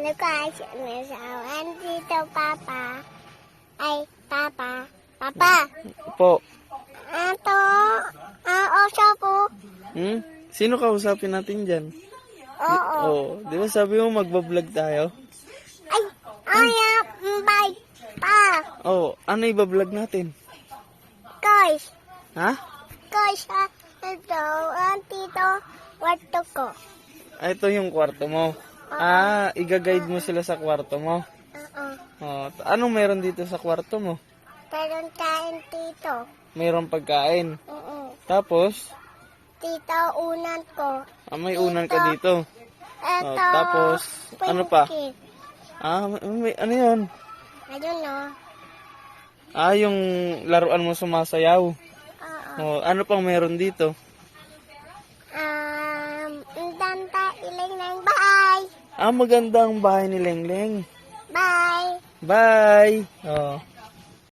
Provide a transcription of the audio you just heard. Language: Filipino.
Hello guys, nasawan dito Papa. Ay, Papa. Papa, Po. ato, oso po. Sino kausapin natin dyan? Oo. Oo. Di ba sabi mo magbablog tayo? Ay, bye pa. Oo. Ano ibablog natin? Guys, Ha? ito, dito, kwarto ko. Ito yung kwarto mo. Iga-guide mo sila sa kwarto mo. Oo. Oh, anong meron dito sa kwarto mo? Meron kain dito. Mayroong pagkain. Oo. Tapos, Dito, unan ko. may unan ka dito. Ito, Tapos, ano pa? pinky. Ano yun? Ayun no. Yung laruan mo sumasayaw. Oo. Oh, ano pang meron dito? Danta, ilang lang. Bye! Maganda ang bahay ni Lengleng. Bye! Bye! Oh.